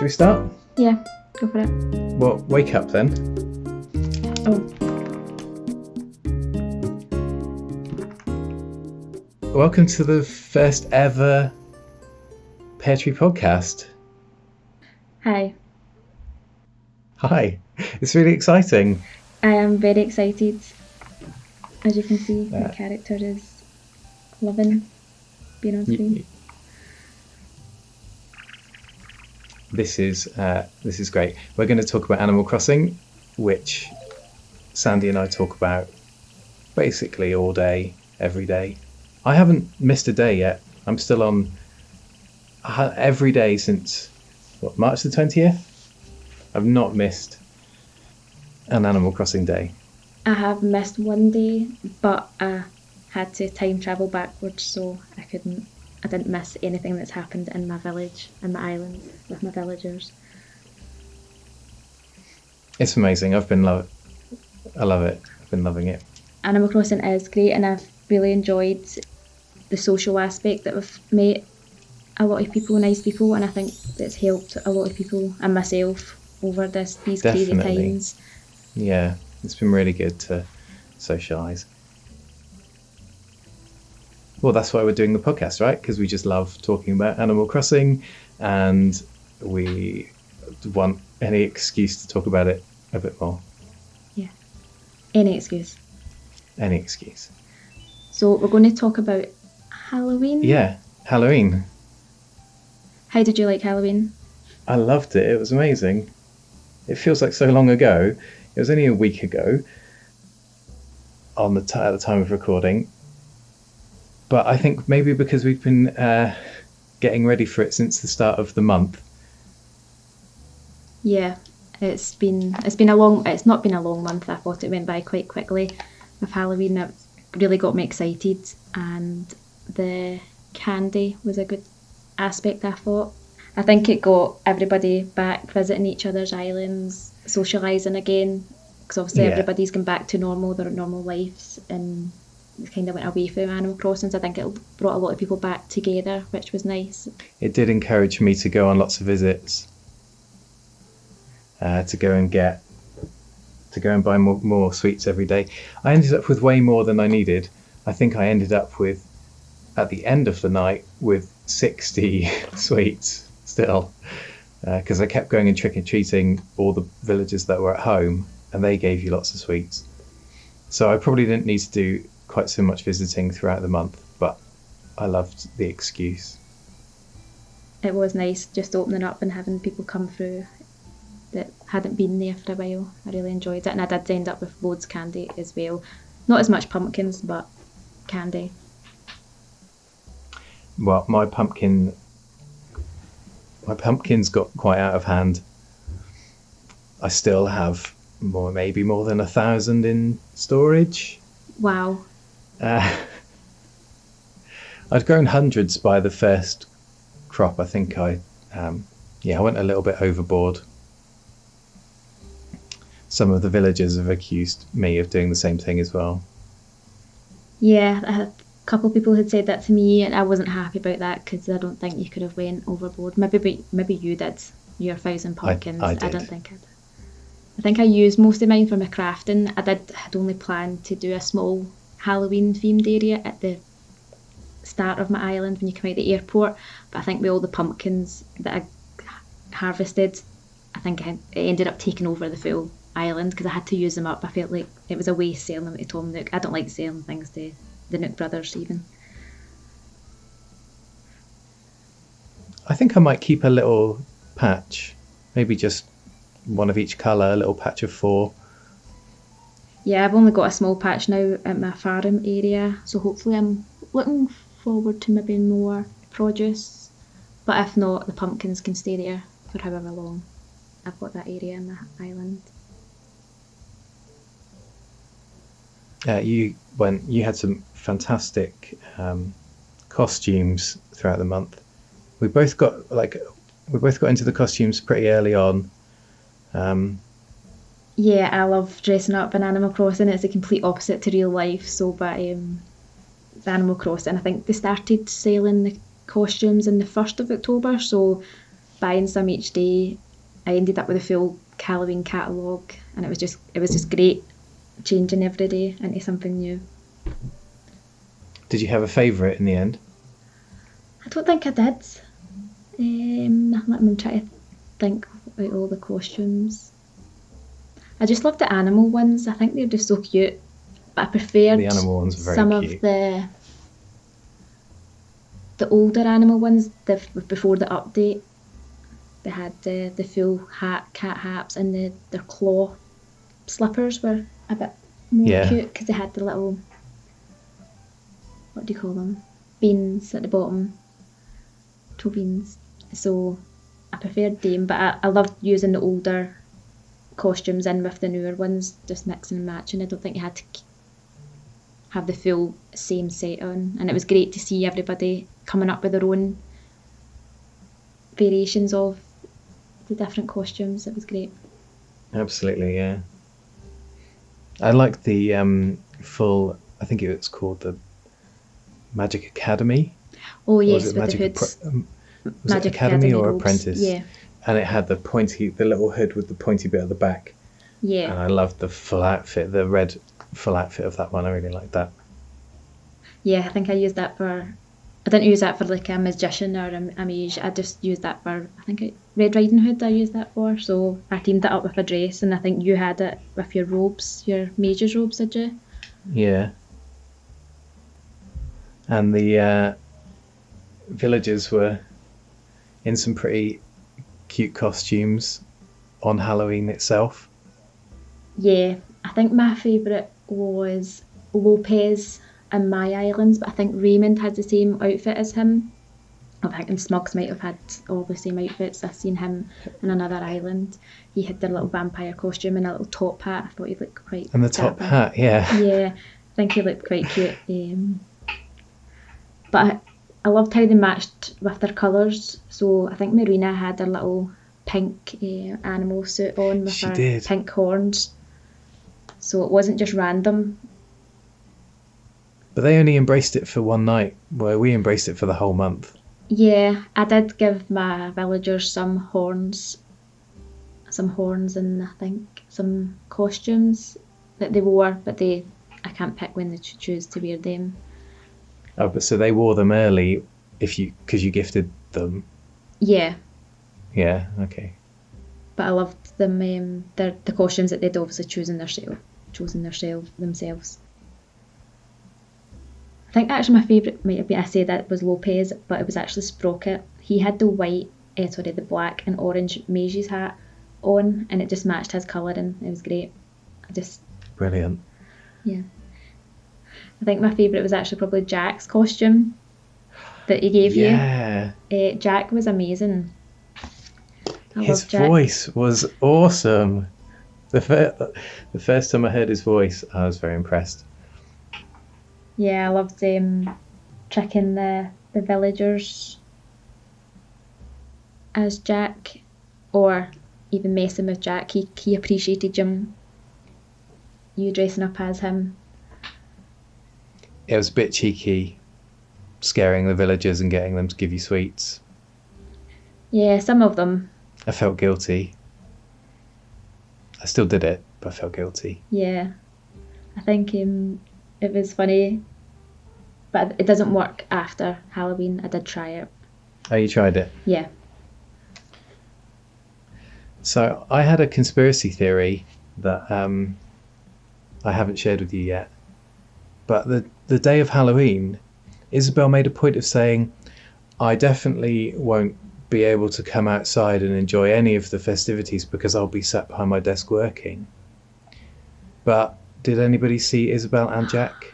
Should we start? Yeah, go for it. Well, wake up then. Oh, Welcome to the first ever Pear Tree podcast. hi. Hi, it's really exciting. I am very excited. As you can see, Yeah. my character is loving being on screen. This is great. We're going to talk about Animal Crossing, which Sandi and I talk about basically all day, every day. I haven't missed a day yet. I'm still on every day since March the 20th. I've not missed an Animal Crossing day. I have missed one day, but I had to time travel backwards, so I didn't miss anything that's happened in my village, in my island, with my villagers. It's amazing. I love it. I've been loving it. Animal Crossing is great, and I've really enjoyed the social aspect that we've met a lot of people, nice people, and I think it's helped a lot of people and myself over these crazy Definitely. times. Yeah, it's been really good to socialise. Well, that's why we're doing the podcast, right? Because we just love talking about Animal Crossing, and we want any excuse to talk about it a bit more. Yeah, any excuse. Any excuse. So we're going to talk about Halloween. Yeah, Halloween. How did you like Halloween? I loved it. It was amazing. It feels like so long ago. It was only a week ago at the time of recording. But I think maybe because we've been getting ready for it since the start of the month. Yeah, it's not been a long month. I thought it went by quite quickly with Halloween. It really got me excited, and the candy was a good aspect, I thought. I think it got everybody back visiting each other's islands, socialising again, because obviously everybody's gone back to their normal lives, and kind of went away from Animal Crossing. So I think it brought a lot of people back together, which was nice. It did encourage me to go on lots of visits, to go and buy more sweets every day. I ended up with way more than I needed. I think I ended up with, at the end of the night, with 60 sweets still, because I kept going and trick-or-treating all the villagers that were at home, and they gave you lots of sweets. So I probably didn't need to do quite so much visiting throughout the month, but I loved the excuse. It was nice just opening up and having people come through that hadn't been there for a while. I really enjoyed it, and I did end up with loads of candy as well. Not as much pumpkins, but candy. Well, my pumpkins got quite out of hand. I still have maybe more than 1,000 in storage. Wow. I'd grown hundreds by the first crop. I think I went a little bit overboard. Some of the villagers have accused me of doing the same thing as well. Yeah, a couple of people had said that to me, and I wasn't happy about that because I don't think you could have went overboard. Maybe you did your 1,000 pumpkins. I did. I don't think I did. I think I used most of mine for my crafting. Had only planned to do a small Halloween themed area at the start of my island when you come out of the airport, but I think with all the pumpkins that I harvested, I think it ended up taking over the full island because I had to use them up. I felt like it was a waste selling them to Tom Nook. I don't like selling things to the Nook brothers even. I think I might keep a little patch, maybe just one of each colour, a little patch of 4. Yeah, I've only got a small patch now at my farm area, so hopefully I'm looking forward to maybe more produce, but if not, the pumpkins can stay there for however long I've got that area in the island. You had some fantastic costumes throughout the month. We both got into the costumes pretty early on. Yeah, I love dressing up in Animal Crossing. It's a complete opposite to real life. So, but the Animal Crossing, I think they started selling the costumes on the 1st of October. So buying some each day. I ended up with a full Halloween catalogue, and it was just great changing every day into something new. Did you have a favourite in the end? I don't think I did. Let me try to think about all the costumes. I just loved the animal ones. I think they're just so cute. But I preferred The animal ones are very some cute. of the older animal ones before the update. They had the full cat hats, and their claw slippers were a bit more cute because they had the little, what do you call them? Beans at the bottom. Toe beans. So I preferred them, but I loved using the older costumes in with the newer ones, just mixing and matching. I don't think you had to have the full same set on, and it was great to see everybody coming up with their own variations of the different costumes. It was great. Absolutely, yeah. I liked the full, I think it was called the Magic Academy. Oh yes, with the hoods. Was Magic it Academy or robes. Apprentice? Yeah. And it had the little hood with the pointy bit at the back. Yeah. And I loved the full outfit, the red full outfit of that one. I really liked that. Yeah, I think I used that for... I didn't use that for like a magician or a mage. I just used that for, I think, Red Riding Hood I used that for. So I teamed it up with a dress, and I think you had it with your robes, your mage's robes, did you? Yeah. And the villagers were in some pretty cute costumes on Halloween itself. Yeah, I think my favourite was Lopez and My Islands, but I think Raymond had the same outfit as him. I think Smugs might have had all the same outfits. I've seen him in another island. He had the little vampire costume and a little top hat. I thought he looked quite And the top dapper. hat, yeah. Yeah, I think he looked quite cute. But I loved how they matched with their colours. So I think Marina had her little pink animal suit on with her pink horns. So it wasn't just random. But they only embraced it for one night, where we embraced it for the whole month. Yeah, I did give my villagers some horns and I think some costumes that they wore, but I can't pick when they choose to wear them. Oh, but so they wore them early because you gifted them? Yeah. Yeah, okay. But I loved them, the costumes that they'd obviously chosen themselves. I think actually my favourite might have been, I said that was Lopez, but it was actually Sprocket. He had the the black and orange mage's hat on, and it just matched his colouring. It was great. Brilliant. Yeah. I think my favourite was actually probably Jack's costume that he gave you. Yeah. Jack was amazing. His voice was awesome. The first time I heard his voice, I was very impressed. Yeah, I loved tricking the villagers as Jack, or even messing with Jack. He appreciated you dressing up as him. It was a bit cheeky, scaring the villagers and getting them to give you sweets. Yeah, some of them. I felt guilty. I still did it, but I felt guilty. Yeah, I think it was funny, but it doesn't work after Halloween. I did try it. Oh, you tried it? Yeah. So I had a conspiracy theory that I haven't shared with you yet. But the day of Halloween, Isabel made a point of saying, I definitely won't be able to come outside and enjoy any of the festivities because I'll be sat behind my desk working. But did anybody see Isabel and Jack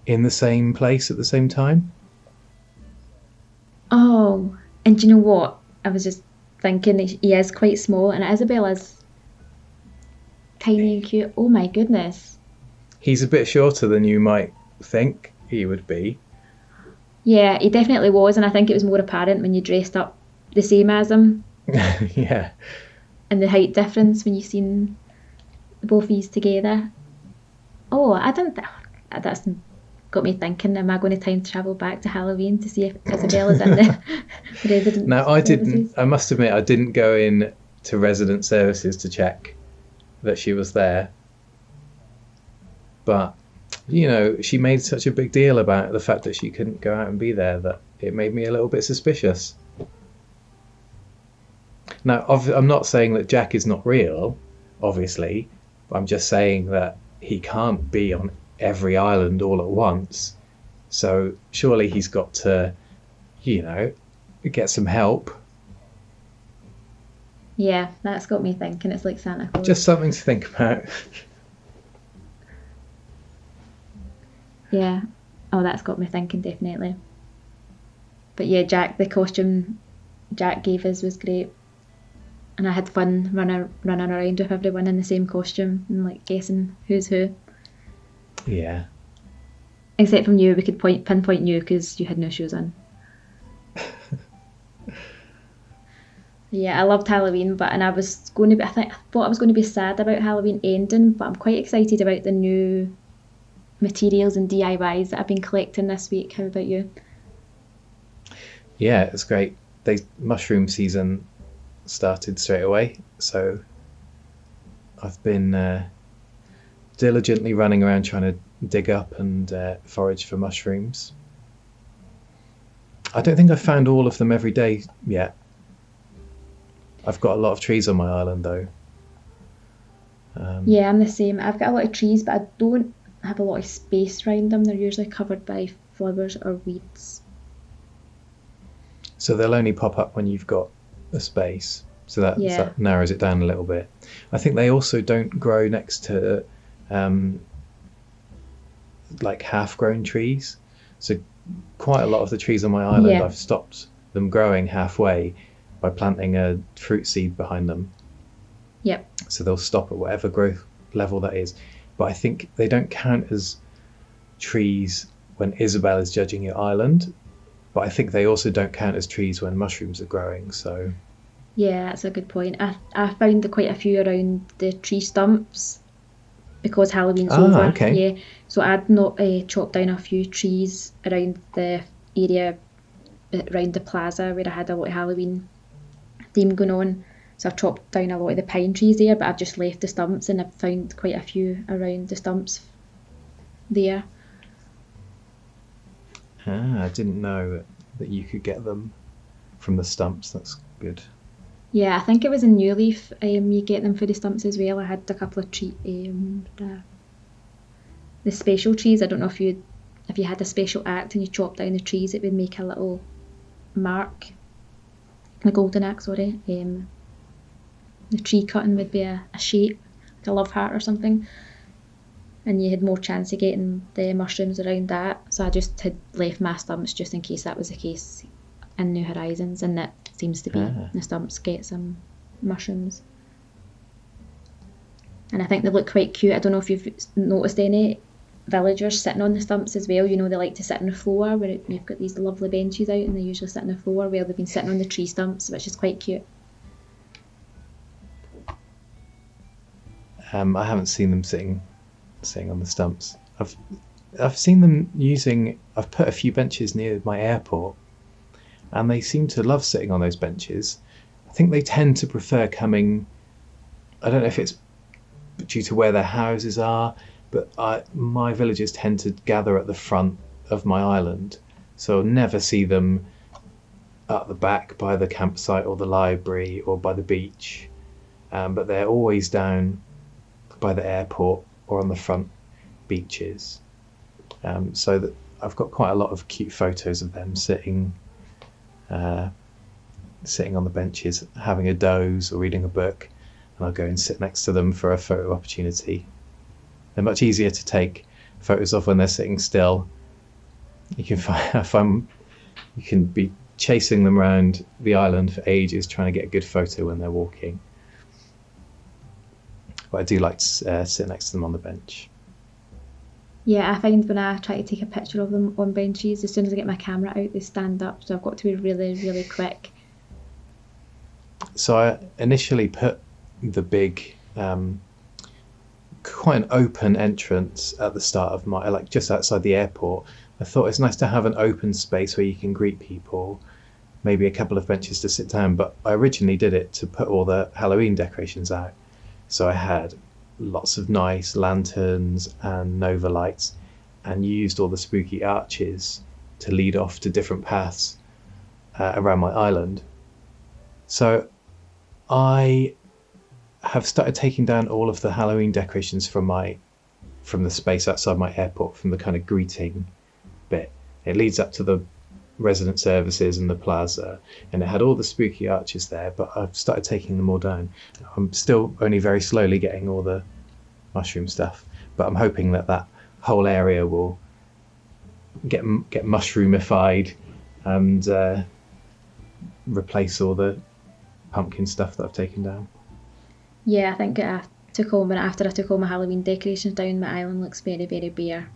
in the same place at the same time? Oh, and do you know what? I was just thinking he is quite small, and Isabel is tiny and cute. Oh my goodness. He's a bit shorter than you might think he would be. Yeah, he definitely was, and I think it was more apparent when you dressed up the same as him. Yeah. And the height difference when you seen both of these together. Oh, I didn't. That's got me thinking, am I going to time travel back to Halloween to see if Isabella's in the resident Now, I didn't. services? I must admit, I didn't go in to resident services to check that she was there. But she made such a big deal about the fact that she couldn't go out and be there that it made me a little bit suspicious. Now, I'm not saying that Jack is not real, obviously. I'm just saying that he can't be on every island all at once. So surely he's got to, get some help. Yeah, that's got me thinking. It's like Santa Claus. Just something to think about. Yeah. Oh, that's got me thinking, definitely. But yeah, Jack, the costume Jack gave us was great. And I had fun running around with everyone in the same costume and like guessing who's who. Yeah. Except from you, we could pinpoint you because you had no shoes on. Yeah, I loved Halloween, I thought I was going to be sad about Halloween ending, but I'm quite excited about the new materials and DIYs that I've been collecting this week. How about you? Yeah, it's great. Mushroom season started straight away, so I've been diligently running around trying to dig up and forage for mushrooms. I don't think I've found all of them every day yet. I've got a lot of trees on my island though. Yeah, I'm the same. I've got a lot of trees, but I don't have a lot of space around them. They're usually covered by flowers or weeds. So they'll only pop up when you've got a space. So that narrows it down a little bit. I think they also don't grow next to like half-grown trees. So quite a lot of the trees on my island, I've stopped them growing halfway by planting a fruit seed behind them. Yep. So they'll stop at whatever growth level that is. But I think they don't count as trees when Isabel is judging your island. But I think they also don't count as trees when mushrooms are growing. So yeah, that's a good point. I found quite a few around the tree stumps because Halloween's over. Okay. Yeah, so I'd not chopped down a few trees around the area, around the plaza where I had a lot of Halloween theme going on. So I've chopped down a lot of the pine trees there, but I've just left the stumps, and I've found quite a few around the stumps there. I didn't know that you could get them from the stumps. That's good. Yeah, I think it was in New Leaf. You get them for the stumps as well. I had a couple of the special trees. I don't know if you had a special axe and you chopped down the trees, it would make a little mark. The golden axe, sorry. The tree cutting would be a shape, like a love heart or something. And you had more chance of getting the mushrooms around that. So I just had left my stumps just in case that was the case in New Horizons, and that seems to be the stumps get some mushrooms. And I think they look quite cute. I don't know if you've noticed any villagers sitting on the stumps as well. They like to sit on the floor where you've got these lovely benches out, and they usually sit on the floor where they've been sitting on the tree stumps, which is quite cute. I haven't seen them sitting on the stumps. I've seen them I've put a few benches near my airport, and they seem to love sitting on those benches. I think they tend to prefer coming, I don't know if it's due to where their houses are, but my villagers tend to gather at the front of my island, so I'll never see them at the back by the campsite or the library or by the beach, but they're always down by the airport or on the front beaches. So that I've got quite a lot of cute photos of them sitting on the benches, having a doze or reading a book, and I'll go and sit next to them for a photo opportunity. They're much easier to take photos of when they're sitting still. You can you can be chasing them around the island for ages trying to get a good photo when they're walking. But I do like to sit next to them on the bench. Yeah, I find when I try to take a picture of them on benches, as soon as I get my camera out, they stand up, so I've got to be really, really quick. So I initially put the big quite an open entrance at the start of my, like just outside the airport. I thought it's nice to have an open space where you can greet people, maybe a couple of benches to sit down. But I originally did it to put all the Halloween decorations out. So I had lots of nice lanterns and Nova lights, and used all the spooky arches to lead off to different paths around my island. So I have started taking down all of the Halloween decorations from the space outside my airport, from the kind of greeting bit. It leads up to the resident services and the plaza, and it had all the spooky arches there, but I've started taking them all down. I'm still only very slowly getting all the mushroom stuff, but I'm hoping that whole area will get mushroomified and replace all the pumpkin stuff that I've taken down. Yeah, I think after I took all my Halloween decorations down, my island looks very, very bare.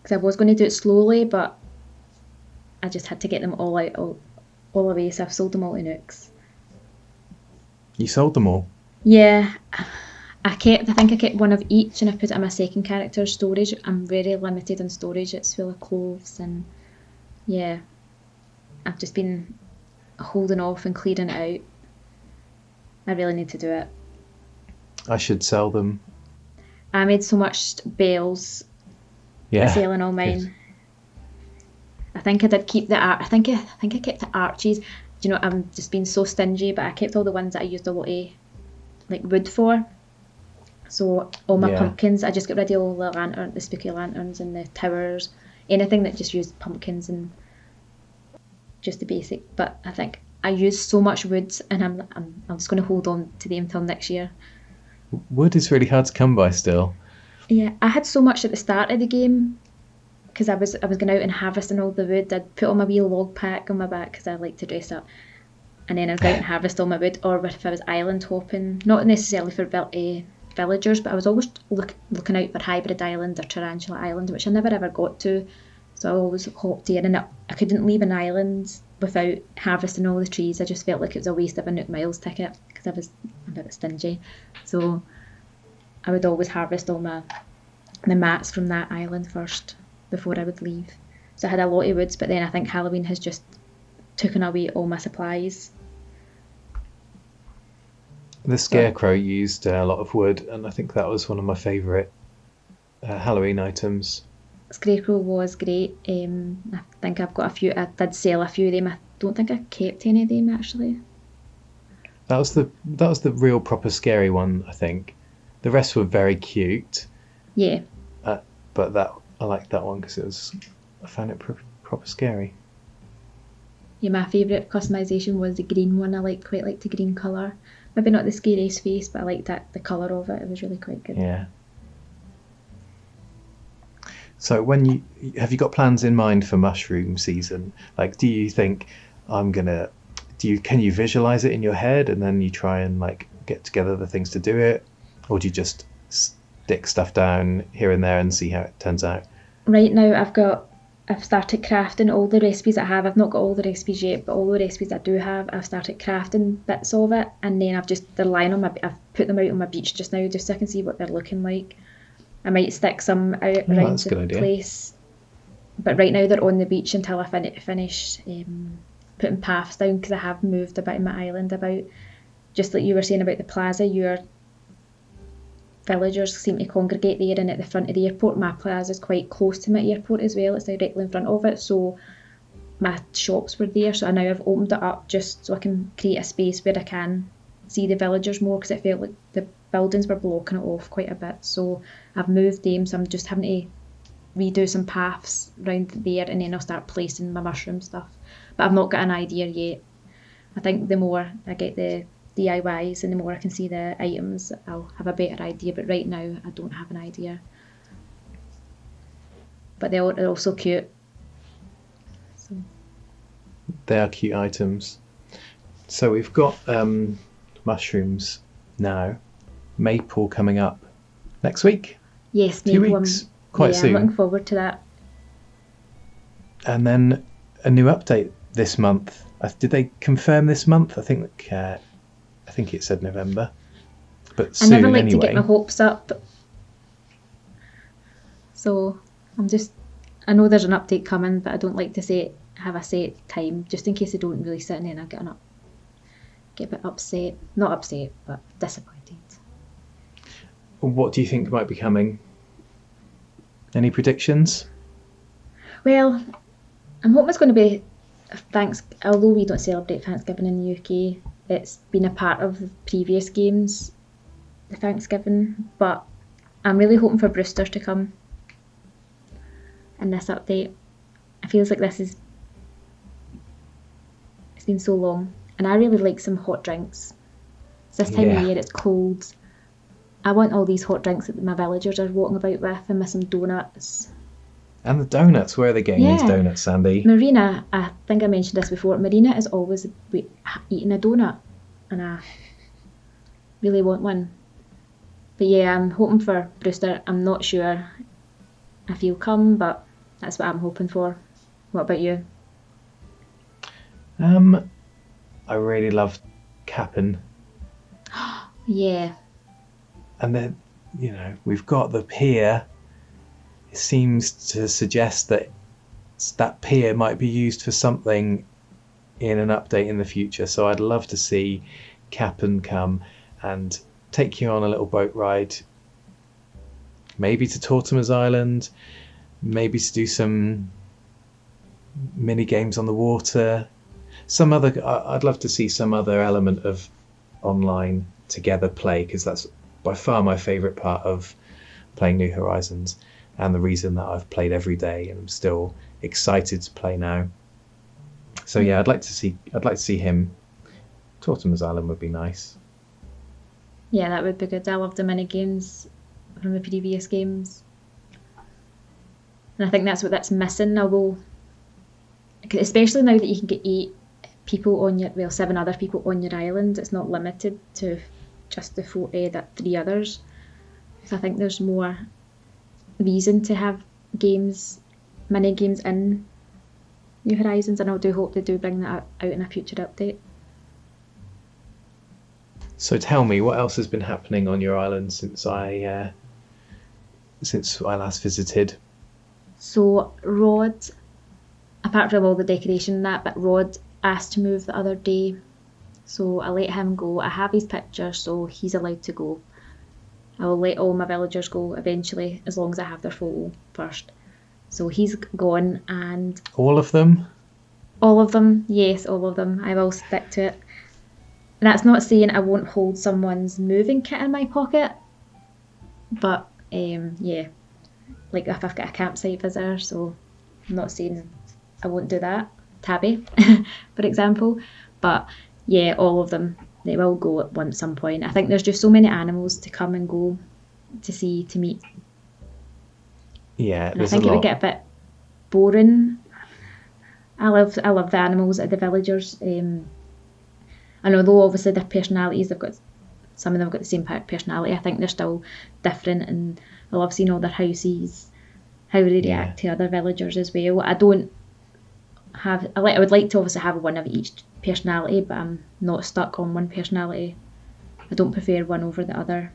Because I was going to do it slowly, but I just had to get them all out, all away, so I've sold them all to Nooks. You sold them all? Yeah, I think I kept one of each, and I put it in my second character's storage. I'm very limited on storage. It's full of clothes, and yeah, I've just been holding off and clearing it out. I really need to do it. I should sell them. I made so much bells selling all mine. Good. I think I did keep the art. I think I kept the arches. You know, I'm just being so stingy, but I kept all the ones that I used a lot of like wood for. So all my pumpkins, I just got rid of all the spooky lanterns and the towers, anything that just used pumpkins and just the basic. But I think I used so much wood, and I'm just going to hold on to them until next year. Wood is really hard to come by still. Yeah, I had so much at the start of the game because I was going out and harvesting all the wood. I'd put on my wee log pack on my back because I like to dress up, and then I'd go out and harvest all my wood. Or if I was island hopping, not necessarily for villagers, but I was always looking out for Hybrid Island or Tarantula Island, which I never ever got to. So I always hopped in, and I couldn't leave an island without harvesting all the trees. I just felt like it was a waste of a Nook Miles ticket because I was a bit stingy. So I would always harvest all the mats from that island first before I would leave. So I had a lot of woods, but then I think Halloween has just taken away all my supplies. The Scarecrow used a lot of wood, and I think that was one of my favourite Halloween items. Scarecrow was great. I think I've got a few. I did sell a few of them. I don't think I kept any of them actually. That was the real proper scary one, I think. The rest were very cute. Yeah. But I liked that one because I found it proper scary. Yeah, my favourite customisation was the green one. I quite liked the green colour. Maybe not the scariest face, but I liked the colour of it. It was really quite good. Yeah. So have you got plans in mind for mushroom season? Like, do you think can you visualize it in your head and then you try and like get together the things to do it, or do you just stick stuff down here and there and see how it turns out? Right now I've started crafting all the recipes I have. I've not got all the recipes yet, but all the recipes I do have, I've started crafting bits of it, and then they're lying I've put them out on my beach just now, just so I can see what they're looking like. I might stick some out around the place, but right now they're on the beach until I finish putting paths down, because I have moved a bit in my island about, just like you were saying about the plaza, your villagers seem to congregate there and at the front of the airport. My plaza is quite close to my airport as well, it's directly in front of it, so my shops were there, so now I've opened it up just so I can create a space where I can see the villagers more, because it felt like the buildings were blocking it off quite a bit. So I've moved them, so I'm just having to redo some paths around there, and then I'll start placing my mushroom stuff. But I've not got an idea yet. I think the more I get the DIYs and the more I can see the items, I'll have a better idea, but right now I don't have an idea. But they're also cute. So. They are cute items. So we've got mushrooms now. Maple coming up next week. Yes, 2 weeks. Quite soon. I'm looking forward to that. And then a new update this month. Did they confirm this month? I think it said November. but I soon never like anyway. to get my hopes up. So I know there's an update coming, but I don't like to have a set time, just in case I don't release it and then I get a bit upset. Not upset, but disappointed. What do you think might be coming? Any predictions? Well, I'm hoping it's going to be although we don't celebrate Thanksgiving in the UK, it's been a part of the previous games, the Thanksgiving, but I'm really hoping for Brewster's to come in this update. It feels like it's been so long, and I really like some hot drinks. It's this time of year, it's cold. I want all these hot drinks that my villagers are walking about with, and with some donuts. And the donuts, where are they getting these donuts, Sandy? Marina, I think I mentioned this before, Marina is always eating a donut, and I really want one. But yeah, I'm hoping for Brewster. I'm not sure if he'll come, but that's what I'm hoping for. What about you? I really love Cap'n. Yeah. And then, we've got the Pear. It seems to suggest that Pear might be used for something in an update in the future. So I'd love to see Cap'n come and take you on a little boat ride. Maybe to Tortimer's Island. Maybe to do some mini games on the water. I'd love to see some other element of online together play, because that's by far my favourite part of playing New Horizons, and the reason that I've played every day and I'm still excited to play now. So yeah, I'd like to see him. Tortimer's Island would be nice. Yeah, that would be good. I love the mini games from the previous games, and I think that's what that's missing. Although, especially now that you can get 7 other people on your island, it's not limited to just the 3 others. So I think there's more reason to have mini games in New Horizons, and I do hope they do bring that out in a future update. So tell me, what else has been happening on your island since I last visited? So Rod, apart from all the decoration and that, but Rod asked to move the other day, so I let him go. I have his picture, so he's allowed to go. I will let all my villagers go eventually, as long as I have their photo first. So he's gone, and all of them? All of them, yes, all of them. I will stick to it. And that's not saying I won't hold someone's moving kit in my pocket, but yeah, like if I've got a campsite visitor, so I'm not saying I won't do that. Tabby, for example, but yeah, all of them, they will go at some point. I think there's just so many animals to come and go, to meet. Yeah, and I think it would get a bit boring. I love the animals at the villagers, and although obviously their personalities, some of them have got the same personality, I think they're still different, and I love seeing all their houses, how they react to other villagers as well. I would like to obviously have one of each personality, but I'm not stuck on one personality. I don't prefer one over the other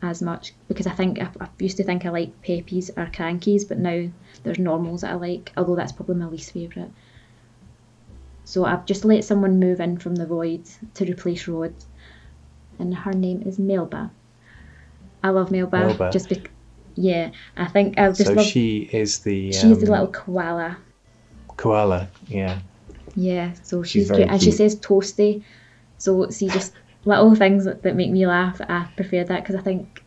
as much, because I used to think I liked peppies or crankies, but now there's normals that I like, although that's probably my least favourite. So I've just let someone move in from the void to replace Rod, and her name is Melba. I love Melba. Just yeah, I think I'll just love. She is the. She's the little koala. Koala, yeah. Yeah, so she's cute, and she says toasty. So see, just little things that make me laugh. I prefer that because I think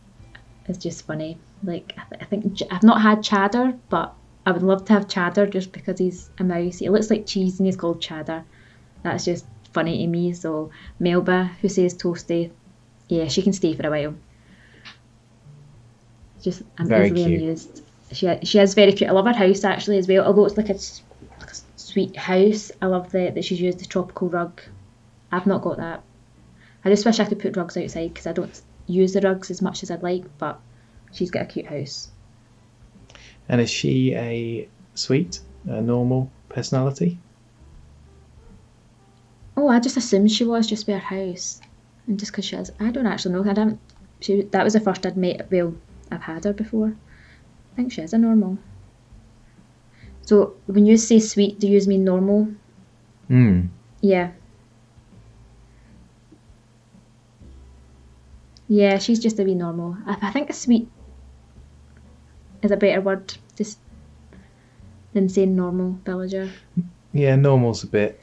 it's just funny. Like I think I've not had Cheddar, but I would love to have Cheddar just because he's a mouse. He looks like cheese and he's called Cheddar. That's just funny to me. So Melba, who says toasty, yeah, she can stay for a while. I'm very easily amused. She is very cute. I love her house actually as well, although it's like a sweet house. I love that she's used the tropical rug. I've not got that. I just wish I could put rugs outside because I don't use the rugs as much as I'd like, but she's got a cute house. And is she a normal personality? Oh, I just assumed she was, just by her house. And just because she has, I don't actually know. That was the first I'd met. Well, I've had her before. I think she is a normal. So when you say sweet, do you mean normal? Yeah. Yeah, she's just a wee normal. I think a sweet is a better word just than saying normal villager. Yeah, normal's a bit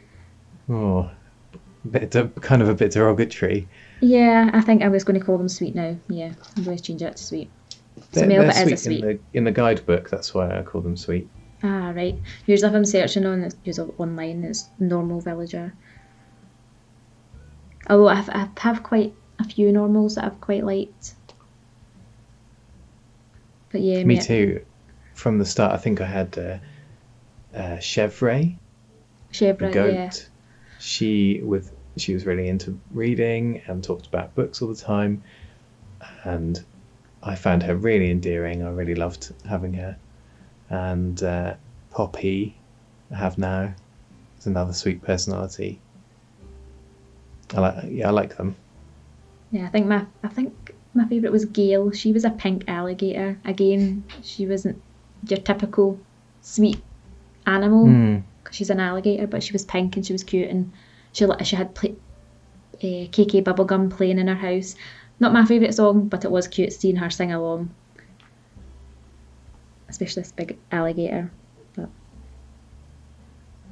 derogatory. Yeah, I think I was going to call them sweet now. Yeah, I'm going to change it to sweet. So They're Melba is a sweet sweet. in the guidebook. That's why I call them sweet. Ah, right. Usually if I'm searching online, it's normal villager. Although I have quite a few normals that I've quite liked. But yeah, Me too. From the start, I think I had Chevre, the Chevra, goat. yeah. She was really into reading and talked about books all the time, and I found her really endearing. I really loved having her. And Poppy, I have now, is another sweet personality. I like them. Yeah, I think my favourite was Gail. She was a pink alligator. Again, she wasn't your typical sweet animal because she's an alligator, but she was pink and she was cute, and she had KK Bubblegum playing in her house. Not my favourite song, but it was cute seeing her sing along, especially this big alligator. But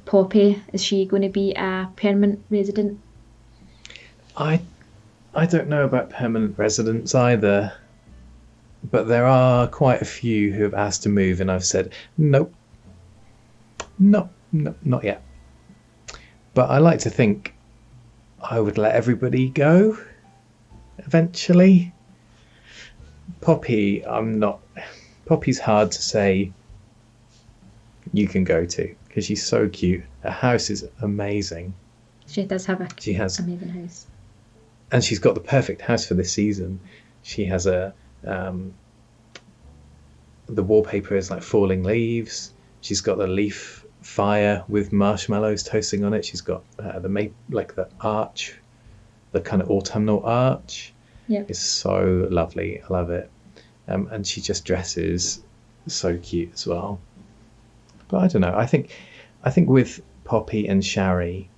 Poppy, is she going to be a permanent resident? I don't know about permanent residents either, but there are quite a few who have asked to move, and I've said nope, no, not yet. But I like to think I would let everybody go eventually. Poppy, I'm not. Poppy's hard to say you can go to because she's so cute. Her house is amazing. She does have She has amazing house. And she's got the perfect house for this season. She has the wallpaper is like falling leaves. She's got the leaf fire with marshmallows toasting on it. She's got the arch, the kind of autumnal arch. Yeah, It's so lovely. I love it. And she just dresses so cute as well. But I don't know. I think with Poppy and Shari,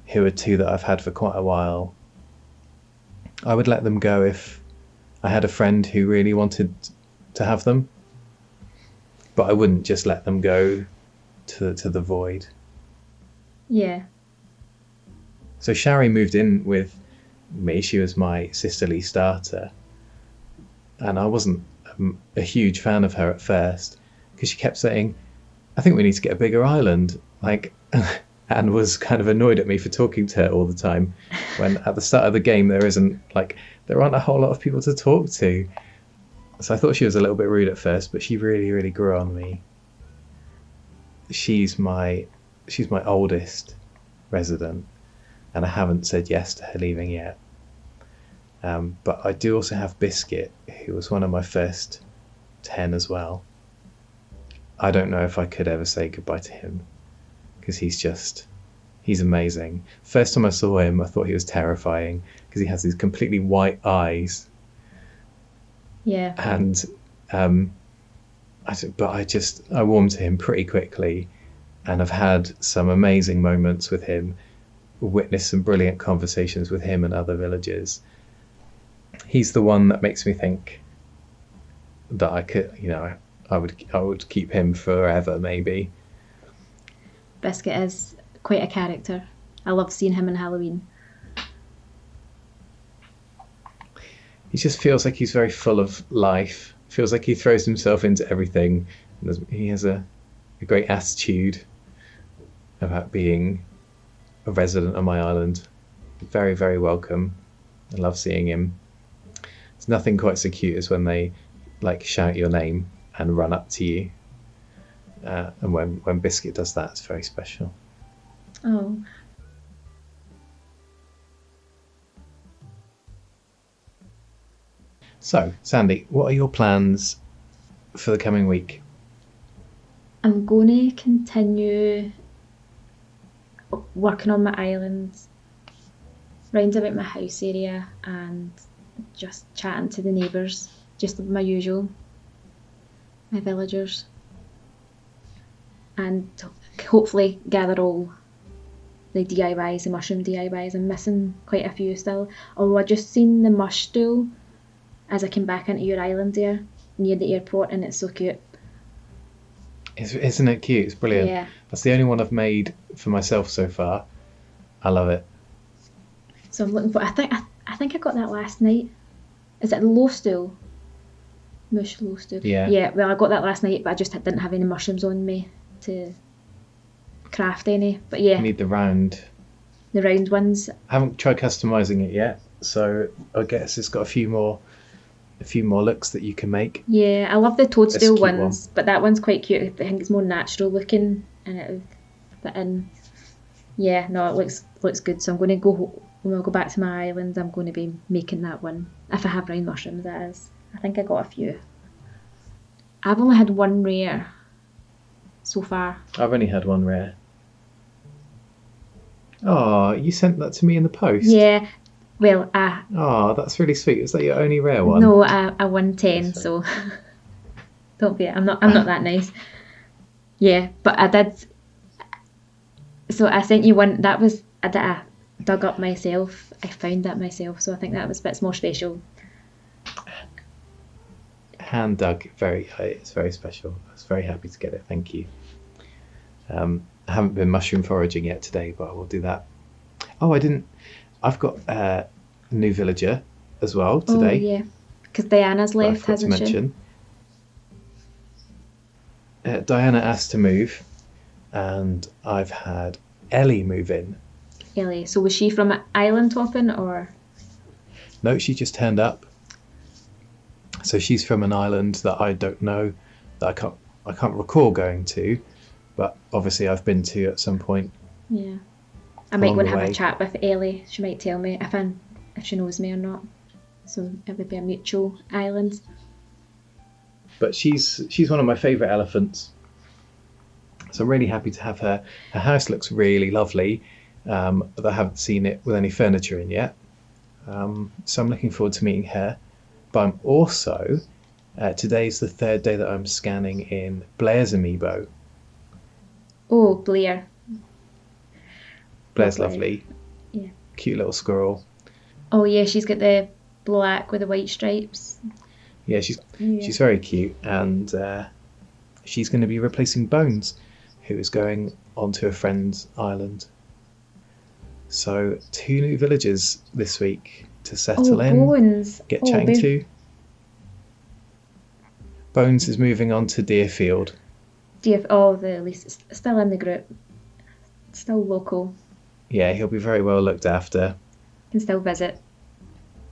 who are two that I've had for quite a while, I would let them go if I had a friend who really wanted to have them. But I wouldn't just let them go to the void. yeah. So Shari moved in with me. She was my sisterly starter. And I wasn't a huge fan of her at first because she kept saying, I think we need to get a bigger island. And was kind of annoyed at me for talking to her all the time when at the start of the game there aren't a whole lot of people to talk to. So I thought she was a little bit rude at first, but she really, really grew on me. She's my oldest resident, and I haven't said yes to her leaving yet. But I do also have Biscuit, who was one of my first 10 as well. I don't know if I could ever say goodbye to him because he's amazing. First time I saw him, I thought he was terrifying because he has these completely white eyes. Yeah. And I warmed to him pretty quickly, and I've had some amazing moments with him, witnessed some brilliant conversations with him and other villagers. He's the one that makes me think that I would keep him forever, maybe. Biscuit is quite a character. I love seeing him in Halloween. He just feels like he's very full of life. Feels like he throws himself into everything. He has a great attitude about being a resident on my island. Very, very welcome. I love seeing him. There's nothing quite so cute as when they shout your name and run up to you. And when Biscuit does that, it's very special. Oh. So, Sandy, what are your plans for the coming week? I'm going to continue working on my island round about my house area and just chatting to the neighbours, just my usual, my villagers, and hopefully gather all the DIYs, the mushroom DIYs. I'm missing quite a few still, although I just seen the mush stool as I came back into your island there near the airport, and it's so cute. Isn't it cute? It's brilliant. Yeah. That's the only one I've made for myself so far. I love it. So I'm looking for. I think I got that last night. Is it the low stool? Mush low stool. Yeah. Yeah. Well, I got that last night, but I just didn't have any mushrooms on me to craft any. But yeah, You need the round. the round ones. I haven't tried customizing it yet, so I guess it's got a few more looks that you can make. Yeah, I love the toadstool cute ones, but that one's quite cute. I think it's more natural looking, and it would fit in. Yeah, no, it looks good. So I'm going to go when I go back to my island. I'm going to be making that one if I have round mushrooms. That is. I think I got a few. I've only had one rare so far. I've only had one rare. Oh, you sent that to me in the post? Yeah, well, Oh, that's really sweet. Was that your only rare one? no, I won 10, so don't be. I'm not that nice. Yeah, but I did. So I sent you one. That was I dug up myself. I found that myself, so I think that was a bit more special. Hand dug, it's very special. I was very happy to get it. Thank you. I haven't been mushroom foraging yet today, but I will do that. Oh, I didn't. I've got a new villager as well today. Oh yeah, because Diana's that I left, forgot to hasn't she? mention. Diana asked to move, and I've had Ellie move in. Ellie. So was she from island hopping or? No, she just turned up. So she's from an island that I don't know, that I can't recall going to, but obviously I've been to at some point. Yeah, I might Along go and the have a way. chat with Ellie. She might tell me if she knows me or not. So it would be a mutual island. But she's one of my favourite elephants. So I'm really happy to have her. Her house looks really lovely, but I haven't seen it with any furniture in yet. So I'm looking forward to meeting her. But I'm also, today's the third day that I'm scanning in Blair's amiibo. Oh, Blair. Blair's Lovely. lovely. Yeah. Cute little squirrel. Oh yeah, she's got the black with the white stripes. Yeah, she's very cute, and she's going to be replacing Bones, who is going onto a friend's island. So 2 new villagers this week to settle in, Bones. get Oh, chatting babe. to. Bones is moving on to Deerfield. At least it's still in the group. Still local. Yeah, he'll be very well looked after. Can still visit.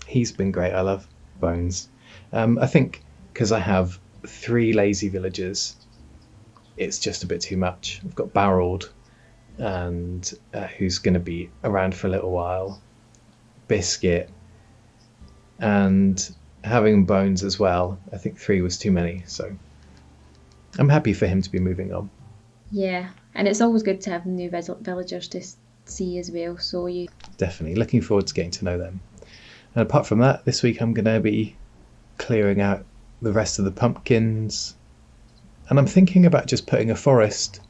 He's been great. I love Bones. I think because I have 3 lazy villagers, it's just a bit too much. I've got Barreled, and who's going to be around for a little while, Biscuit, and having Bones as well. I think 3 was too many, so I'm happy for him to be moving on. Yeah, and it's always good to have new villagers to see as well. So you. Definitely looking forward to getting to know them. And apart from that, this week I'm going to be clearing out the rest of the pumpkins, and I'm thinking about just putting a forest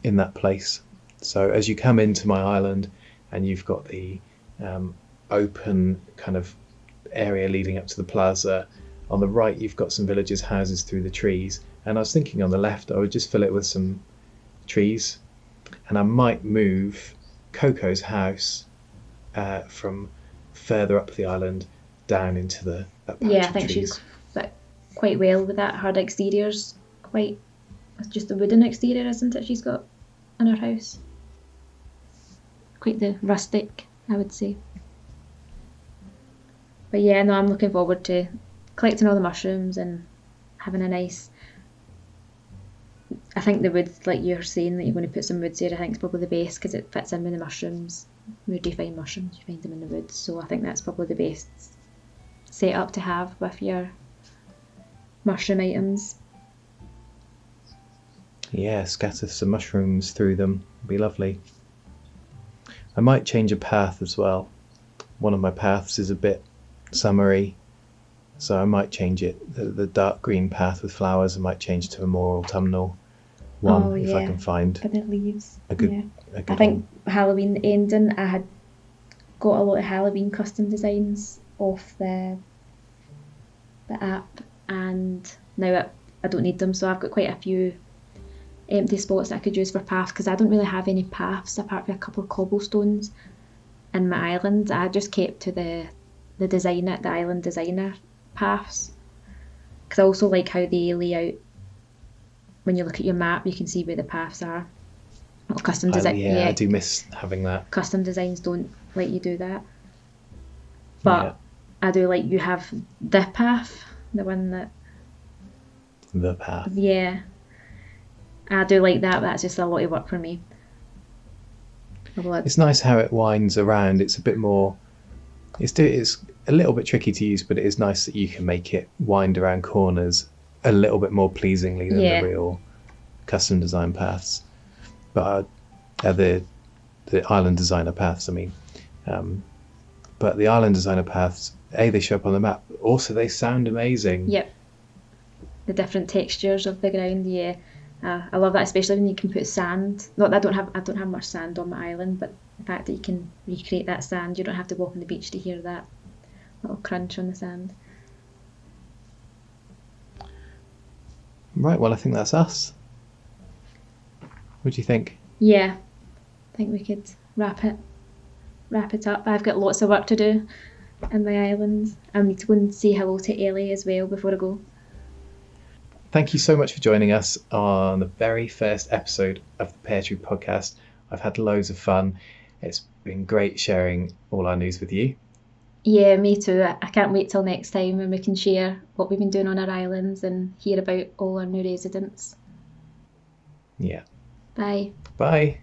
in that place. So as you come into my island and you've got the open kind of area leading up to the plaza, on the right you've got some villagers' houses through the trees, and I was thinking on the left I would just fill it with some trees, and I might move Coco's house from further up the island down into that patch Yeah, I of think trees. she's fit quite well with that. Her exterior's quite. It's just a wooden exterior, isn't it? She's got in her house. Quite the rustic, I would say. But yeah, no, I'm looking forward to collecting all the mushrooms and having a nice. I think the woods, like you're saying, that you're going to put some woods here, I think is probably the best because it fits in with the mushrooms. Where do you find mushrooms? You find them in the woods. So I think that's probably the best setup to have with your mushroom items. Yeah, scatter some mushrooms through them. It'd be lovely. I might change a path as well. One of my paths is a bit summery, so I might change it. The dark green path with flowers, I might change to a more autumnal one if I can find for the leaves. a good I think Halloween ending, I had got a lot of Halloween custom designs off the app, and now I don't need them, so I've got quite a few empty spots that I could use for paths, because I don't really have any paths apart from a couple of cobblestones in my island. I just kept to the island designer paths, because I also like how they lay out. When you look at your map, you can see where the paths are. Well, custom design, I do miss having that. Custom designs don't let you do that, but I do like you have the path, the one that the path. Yeah, I do like that. That's just a lot of work for me. It's nice how it winds around. It's a bit more. It's a little bit tricky to use, but it is nice that you can make it wind around corners a little bit more pleasingly than the real custom design paths. But the island designer paths, I mean. But the island designer paths, they show up on the map. Also, they sound amazing. Yep. The different textures of the ground, I love that, especially when you can put sand. Not that I don't have much sand on my island, but the fact that you can recreate that sand, you don't have to walk on the beach to hear that little crunch on the sand. Right, well, I think that's us. What do you think? Yeah, I think we could wrap it up. I've got lots of work to do in my islands. I need to go and say hello to Ellie as well before I go. Thank you so much for joining us on the very first episode of the Pear Tree podcast. I've had loads of fun. It's been great sharing all our news with you. Yeah, me too. I can't wait till next time when we can share what we've been doing on our islands and hear about all our new residents. Yeah. Bye. Bye.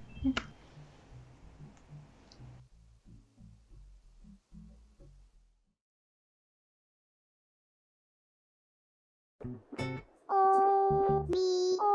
Oh, me, oh.